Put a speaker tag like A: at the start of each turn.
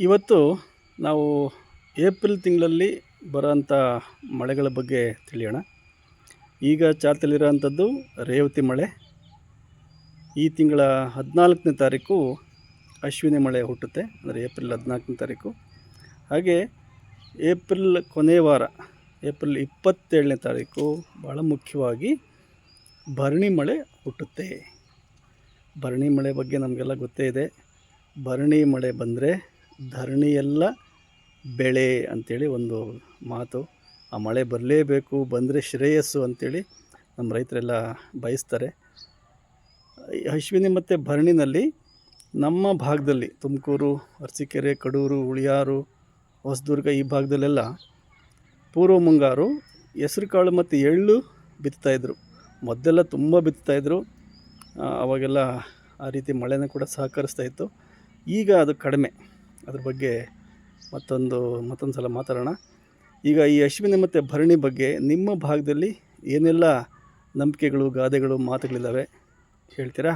A: ಇವತ್ತು ನಾವು ಏಪ್ರಿಲ್ ತಿಂಗಳಲ್ಲಿ ಬರೋಂಥ ಮಳೆಗಳ ಬಗ್ಗೆ ತಿಳಿಯೋಣ. ಈಗ ಚಾಲ್ತಿಯಲ್ಲಿರೋಂಥದ್ದು ರೇವತಿ ಮಳೆ. ಈ ತಿಂಗಳ 14ನೇ ತಾರೀಕು ಅಶ್ವಿನಿ ಮಳೆ ಹುಟ್ಟುತ್ತೆ, ಅಂದರೆ ಏಪ್ರಿಲ್ 14ನೇ ತಾರೀಕು. ಹಾಗೆ ಏಪ್ರಿಲ್ ಕೊನೆಯ ವಾರ, ಏಪ್ರಿಲ್ 27ನೇ ತಾರೀಕು ಭಾಳ ಮುಖ್ಯವಾಗಿ ಭರಣಿ ಮಳೆ ಹುಟ್ಟುತ್ತೆ. ಭರಣಿ ಮಳೆ ಬಗ್ಗೆ ನಮಗೆಲ್ಲ ಗೊತ್ತೇ ಇದೆ. ಭರಣಿ ಮಳೆ ಬಂದರೆ ಧರಣಿಯೆಲ್ಲ ಬೆಳೆ ಅಂಥೇಳಿ ಒಂದು ಮಾತು. ಆ ಮಳೆ ಬರಲೇಬೇಕು, ಬಂದರೆ ಶ್ರೇಯಸ್ಸು ಅಂಥೇಳಿ ನಮ್ಮ ರೈತರೆಲ್ಲ ಬಯಸ್ತಾರೆ. ಅಶ್ವಿನಿ ಮತ್ತು ಭರಣಿನಲ್ಲಿ ನಮ್ಮ ಭಾಗದಲ್ಲಿ ತುಮಕೂರು, ಅರಸೀಕೆರೆ, ಕಡೂರು, ಉಳಿಯಾರು, ಹೊಸದುರ್ಗ ಈ ಭಾಗದಲ್ಲೆಲ್ಲ ಪೂರ್ವ ಮುಂಗಾರು ಹೆಸರು ಕಾಳು ಮತ್ತು ಎಳ್ಳು ಬಿತ್ತಾಯಿದ್ರು. ಮೊದಲೆಲ್ಲ ತುಂಬ ಬಿತ್ತಾಯಿದ್ರು. ಅವಾಗೆಲ್ಲ ಆ ರೀತಿ ಮಳೆನ ಕೂಡ ಸಹಕರಿಸ್ತಾಯಿತ್ತು. ಈಗ ಅದು ಕಡಿಮೆ. ಅದ್ರ ಬಗ್ಗೆ ಮತ್ತೊಂದು ಸಲ ಮಾತಾಡೋಣ. ಈಗ ಈ ಅಶ್ವಿನಿ ಮತ್ತು ಭರಣಿ ಬಗ್ಗೆ ನಿಮ್ಮ ಭಾಗದಲ್ಲಿ ಏನೆಲ್ಲ ನಂಬಿಕೆಗಳು, ಗಾದೆಗಳು, ಮಾತುಗಳಿದ್ದಾವೆ ಹೇಳ್ತೀರಾ?